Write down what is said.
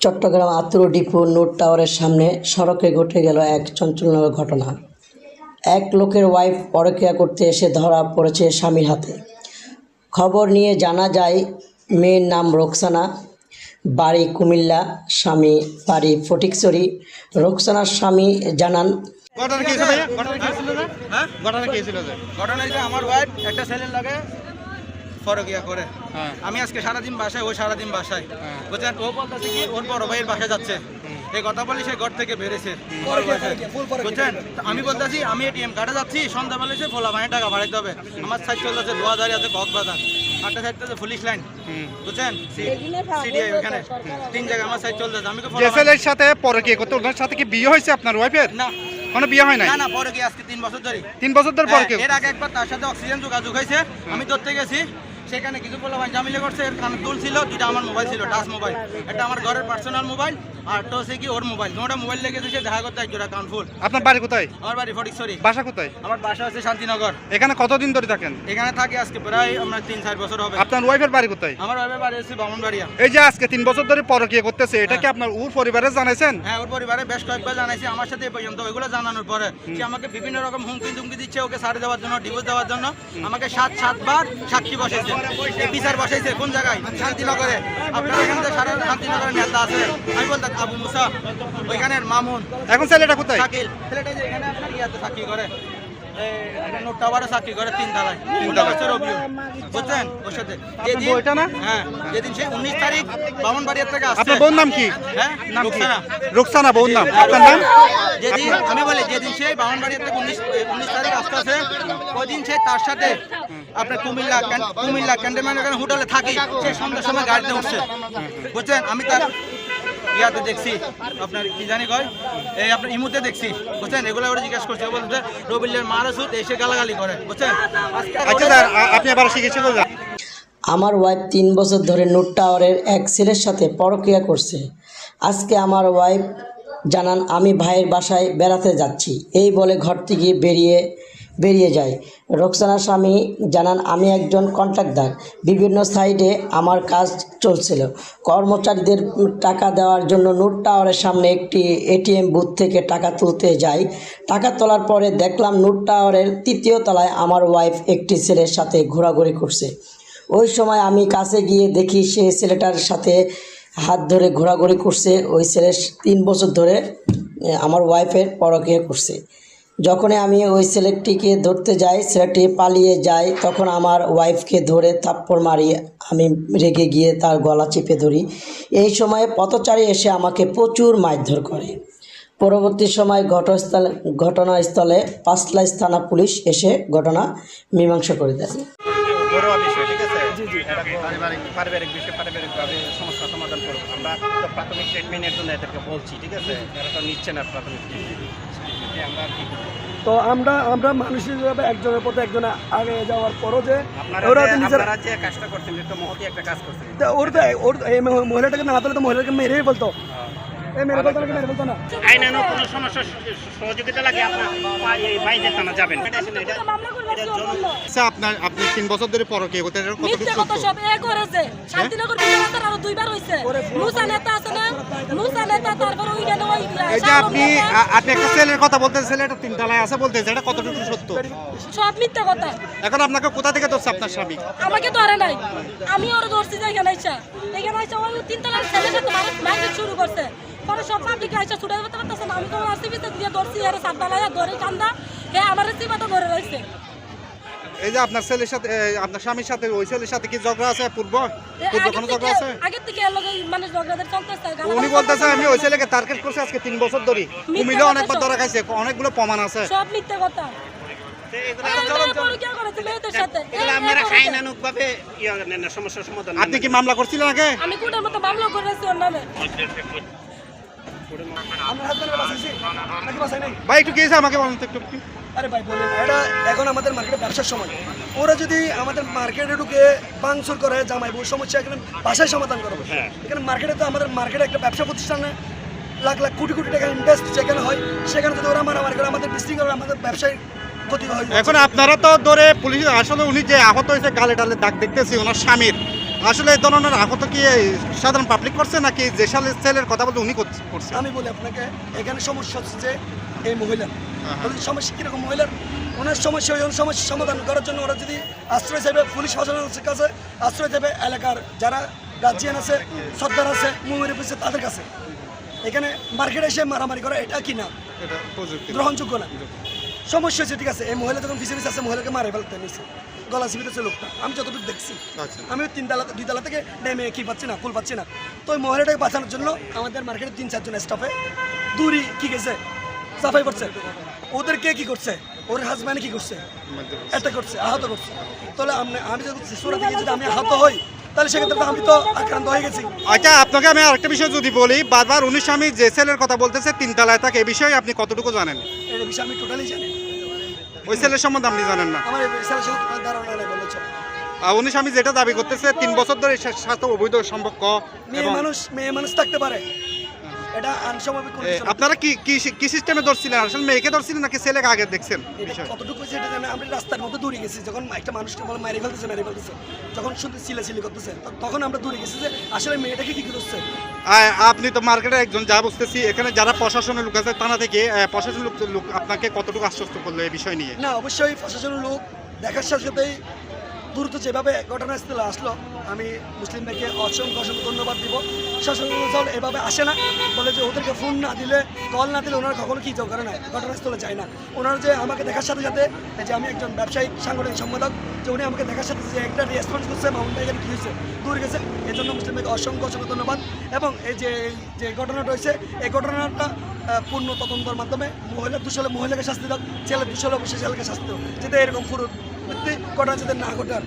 Chittagong আত্র depot note টাওয়ারের সামনে সড়কে ঘটে গেল এক চাঞ্চল্যকর ঘটনা। এক লোকের ওয়াইফ পরকীয়া করতে এসে ধরা পড়েছে স্বামীর হাতে। খবর নিয়ে জানা যায় মেয়ের নাম রোকসানা, বাড়ি কুমিল্লা, স্বামী বাড়ি ফটিকছড়ি। রোকসানার স্বামী জানান, আমার ওয়াইফ একটা ছেলের লাগে পরকীয়া করে। আমি আজকে সারাদিন বাসায়, ও সারাদিন বাসায়, বুঝছেন। ও বলতেছে কি ওর বড় ভাইয়ের বাসায় যাচ্ছে, এই কথা বলি সে ঘর থেকে বেড়েছে, বুঝছেন। আমি বলতেছি আমি এটিএম কার্ডে যাচ্ছি, সন্ধ্যাবেলা এসে ফোলা ভাইয়ের টাকা বাড়াইতে হবে। আমার সাইড চলতেছে দোয়াদারি আছে, কক্সবাজার, আটটা সাইড চলছে পুলিশ লাইন, বুঝছেন, সিডিআই ওখানে 3 জায়গায় আমার সাইড চলতেছে। আমি ছেলের সাথে পরকীয়া করতে, ওনার সাথে কি বিয়ে হয়েছে আপনার ওয়াইফের? না, কোনো বিয়ে হয় নাই। না, পরকীয়া আজকে 3 বছর ধরে। 3 বছর ধরে পরকীয়া। এর আগে একবার তার সাথে অক্সিজেন যোগাযোগ হয়েছে, আমি ধরতে গেছি, সেখানে কিছু বলে ভাই জামিলে করছে। এর কানে দুল ছিল, 2টা আমার মোবাইল ছিল, টাচ মোবাইল, একটা আমার ঘরের পার্সোনাল মোবাইল, আর তো সে কি ওর মোবাইল, 2টা মোবাইল লেগেছে। সে দেখা করতে একজোড়া কান ফুল। আপনার বাড়ি কোথায়? আমার বাড়ি ফটিকছড়ি। বাসা কোথায়? আমার বাসা হচ্ছে শান্তিনগর। এখানে কতদিন ধরে থাকেন? এখানে থাকি আজকে প্রায় আমরা 3-4 বছর হবে। আপনার ওয়াইফের বাড়ি কোথায়? আমার ওয়াইফের বাড়ি হচ্ছে বামনবাড়িয়া। এই যে আজকে 3 বছর ধরে পরকীয়া করতেছে, এটা কি আপনার ওর পরিবারে জানাইছেন? হ্যাঁ, ওর পরিবারে বেশ কয়েকবার জানাইছি। আমার সাথে এই পর্যন্ত ওইগুলো জানানোর পরে সে আমাকে বিভিন্ন রকম হুমকি দিচ্ছে, ওকে ছাড়ে দেওয়ার জন্য, ডিভোর্স দেওয়ার জন্য। আমাকে 7বার সাক্ষী বসাইছে, বিচার বসাইছে। কোন জায়গায়? শান্তিনগরে। আপনার এখানে সারা শান্তিনগরের নেতা আছে, আমি বলতাম আবু মুসা, ওইখানের মামুন। এখন ছেলেটা কোথায়? শাকিল। ছেলেটা যে এখানে আপনার ইয়াতে চাকরি করে, নোট টাওয়ারে চাকরি করে, 3 তলায়, বুঝছেন। ওর সাথে বইটা না? হ্যাঁ, যেদিন সে 19 তারিখ বামনবাড়িয়া থেকে আসছে। আপনার বোন নাম কি? হ্যাঁ, নাম কি? রোকসানা। রোকসানা বোন নাম। আপনার নাম? যেদিন আমি বলি, যেদিন সে বামনবাড়িয়া থেকে 19 তারিখ আসতেছে, ওই দিন সে তার সাথে আপনার কুমিল্লা ক্যান্টনমেন্ট হোটেলে থাকি, সে সন্ধ্যার সময় গাড়িতে উঠছে, বুঝছেন। আমি তার ইয়াতে দেখছি, আপনার কি জানি কয়, এই আপনার ইমুতে দেখছি, বুঝছেন। এগুলো ওরা জিজ্ঞাসা করছে, ও বলছে রবিলের মারাসুদ এসে গালাগালি করে, বুঝছেন। আচ্ছা স্যার, আপনি আবার চিকিৎসা করলেন। আমার ওয়াইফ 3 বছর ধরে নোট টাওয়ারের এক ছেলের সাথে পরকীয়া করছে। আজকে আমার ওয়াইফ জানান, আমি ভাইয়ের বাসায় বেড়াতে যাচ্ছি, এই বলে ঘর থেকে বেরিয়ে যায়। রোকসানার স্বামী জানান, আমি একজন কন্ট্রাক্টর, বিভিন্ন সাইডে আমার কাজ চলছিল। কর্মচারীদের টাকা দেওয়ার জন্য নোট টাওয়ারের সামনে একটি এটিএম বুথ থেকে টাকা তুলতে যাই। টাকা তোলার পরে দেখলাম নোট টাওয়ারের 3য় তলায় আমার ওয়াইফ একটি ছেলের সাথে ঘোরাঘুরি করছে। ওই সময় আমি কাছে গিয়ে দেখি সে ছেলেটার সাথে হাত ধরে ঘোরাঘুরি করছে। ওই ছেলে 3 বছর ধরে আমার ওয়াইফের পরকীয়া করছে। যখনই আমি ওই ছেলেটিকে ধরতে যাই, ছেলেটি পালিয়ে যায়, তখন আমার ওয়াইফকে ধরে থাপ্পড় মারি। আমি রেগে গিয়ে তার গলা চেপে ধরি। এই সময়ে পথচারী এসে আমাকে প্রচুর মারধর করে। পরবর্তী সময় ঘটনাস্থলে পাঁচলাইশ থানা পুলিশ এসে ঘটনা মীমাংসা করে দেয়। ঘরোয়া বিষয়, ঠিক আছে। পারিবারিক বিষয়, পারিবারিকভাবে সমস্যা সমাধান করবো। আমরা তো প্রাথমিক ট্রিটমেন্টের জন্য এদেরকে বলছি, ঠিক আছে। এরা তো নিচ্ছে না প্রাথমিক ট্রিটমেন্ট। আমরা কি তো আমরা মানুষ হিসেবে একজনের প্রতি একজন আগে যাওয়ার পরও যে আপনারা যে কাজটা করছেন, এটা মহতি একটা কাজ করছেন। ওর এই মহিলাটাকে না হাতলে তো মহিলাকে মেরেই বলতো, মেরে বলতো না। আইনানো কোনো সমস্যা সহযোগিতা লাগে আপনার ভাই যেতে না যাবেন। আচ্ছা, আপনি 3 বছর ধরে পরকীয়া করতে, এটা কতটুকু সত্য? সব এ করেছে শান্তিনগর বিধানসভার আরো 2বার হইছে। মুসা নেতা আছে না, মুসা নেতা, তারপর ওইখানে ওই এই যে আপনি একটা ছেলের কথা বলতেছেন, ছেলেটা 3 তলায় আছে বলতেছে, এটা কতটুকু সত্য? সব মিথ্যা কথা। এখন আপনাকে কোথা থেকে ধরছে আপনার স্বামী? আমাকে ধরে নাই, আমি ওর ধরছি যে এখানে আইসা ওই 3 তলার ছেলের সাথে মারপিট শুরু করছে। পরে সব পাবলিক আইসা ছুটে যেতে পারতেছে না। আমি তো আসিবিতে দিয়ে ধরছি, আর সাতবালায় ধরে কান্দা, হে আমার সিবাটা ধরে রয়েছে। এই যে আপনার ছেলের সাথে, আপনার স্বামীর সাথে ওই ছেলের সাথে কি ঝগড়া আছে? পূর্ব কোনো ঝগড়া আছে? আগে থেকে এর লগে মানুষ ঝগড়াদের চলতেছে। উনি বলতেছে আমি ওই ছেলেকে টার্গেট করছি আজকে 3 বছর ধরে। কুমিল্লা অনেকবার ধরা খাইছে, অনেকগুলো প্রমাণ আছে। সব মিথ্যা কথা। আপনি কি মামলা করছিলেন আগে? আমি কোর্টের মতো মামলা করেছি ওর নামে। ভাই একটু কি আমাকে বলেন তো একটু। আরে ভাই বলেন, এটা এখন আমাদের মার্কেটে ব্যবসার সময়। ওরা যদি আমাদের মার্কেটে ঢুকে ভাঙচুর করে, জামাইবো, সমস্যা এখানে বাসায় সমাধান করবো। এখানে মার্কেটে তো আমাদের মার্কেটে একটা ব্যবসা প্রতিষ্ঠানে লাখ লাখ কোটি কোটি টাকা ইনভেস্ট যেখানে হয়, সেখানে যদি ওরা মারামারি করে, আমাদের বিস্তিং করে, আমাদের ব্যবসায় ক্ষতি হয়। এখন আপনারা তো ধরে পুলিশ, আসলে উনি যে আহত হয়েছে গালে টালে দাগ দেখতেছি ওনার স্বামীর, আসলে এই ধরনের আহত কি এই সাধারণ পাবলিক করছে নাকি যে ছেলের কথা বলতে উনি করছে? আমি বলি আপনাকে, এখানে সমস্যা হচ্ছে যে এই মহিলার সমস্যা কীরকম মহিলার, ওনার সমস্যা ওই সমস্যা সমাধান করার জন্য ওরা যদি আশ্রয় চাইবে পুলিশ প্রশাসনের কাছে, আশ্রয় দেবে এলাকার যারা গার্জিয়ান আছে, সর্দার আছে, মুমির অফিসে তাদের কাছে। এখানে মার্কেটে এসে মারামারি করা এটা কি না, এটা প্রযুক্তি গ্রহণযোগ্য না। সমস্যা হচ্ছে ঠিক আছে, এই মহিলা যখন পিছিয়ে পিছিয়ে আছে মহিলাকে মারে ফেলতে নিচ্ছে, গলা চিপিতেছে লোকটা, আমি যতটুকু দেখছি। আচ্ছা। আমি 2 তলা থেকে নেমে কি পাচ্ছি না, কুল পাচ্ছি না। তো ওই মহিলাটাকে বাঁচানোর জন্য আমাদের মার্কেটের 3-4 জন স্টাফে দূরই কি গেছে, সাফাই করছে। ওদেরকে কি করছে, ওর হাজব্যান্ড কি করছে, এটা করছে, আহত করছে। তাহলে আমি যদি শিশুরা থেকে যদি আমি আহত হই, তাহলে সেক্ষেত্রে তো আমি তো আক্রান্ত হয়ে গেছি। আচ্ছা, আপনাকে আমি আরেকটা বিষয় যদি বলি, বারবার উনি স্বামী যে ছেলের কথা বলতেছে 3 তলায় থাকে, এই বিষয়ে আপনি কতটুকু জানেন? এই বিষয়ে আমি টোটালি জানি, ওই ছেলের সম্বন্ধে আপনি জানেন না? আমার এই ছেলের সাথে কোনো ধারণা নেই বলেছ। উনি স্বামী যেটা দাবি করতেছে 3 বছর ধরে সাথে অবৈধ সম্পর্ক। মেয়ে মানুষ থাকতে পারে, এটা আনস্বাভাবিক কোনো কিছু না। আপনারা কি সিস্টেমে ধরছিলেন? আসলে মেয়েকে ধরছিলেন নাকি ছেলেকে আগে দেখছেন? এটা কতটুকু সেটা জানি, আমরা রাস্তার মধ্যে দূরে গেছি, যখন একটা মানুষকে বলে মেরে ফেলতেছে, যখন শুধু চিলাচিলি করতেছে, তখন আমরা দূরে গেছি যে আসলে মেয়েটাকে কি করছে। আপনি তো মার্কেটে একজন, যা বুঝতেছি এখানে যারা প্রশাসনের লোক আছে থানা থেকে, প্রশাসনের লোক আপনাকে কতটুকু আশ্বস্ত করলো এই বিষয় নিয়ে? না, অবশ্যই প্রশাসনের লোক দেখার সাথে সাথেই দ্রুত যেভাবে ঘটনাস্থলে আসলো, আমি মুসলিম ভাইকে অসংখ্য ধন্যবাদ দিব। শাসন এভাবে আসে না, বলে যে ওদেরকে ফোন না দিলে, কল না দিলে ওনারা কখনো কী করে না, ঘটনাস্থলে যায় না। ওনারা যে আমাকে দেখার সাথে সাথে, যে আমি একজন ব্যবসায়িক সাংগঠনিক সম্পাদক, যে উনি আমাকে দেখার সাথে যে একটা রেসপন্স করছে, মামুন ভাই এখানে কী হয়েছে, দূর গেছে, এই জন্য মুসলিম ভাইকে অসংখ্য ধন্যবাদ। এবং এই যে ঘটনাটা হয়েছে, এই ঘটনাটা পূর্ণ তদন্তের মাধ্যমে মহিলার দোষ হলে মহিলাকে শাস্তি দাও, ছেলের দোষ হলে অবশ্যই ছেলেকে শাস্তি দাও, যাতে এরকম পুরো ঘটনা যাতে না ঘটার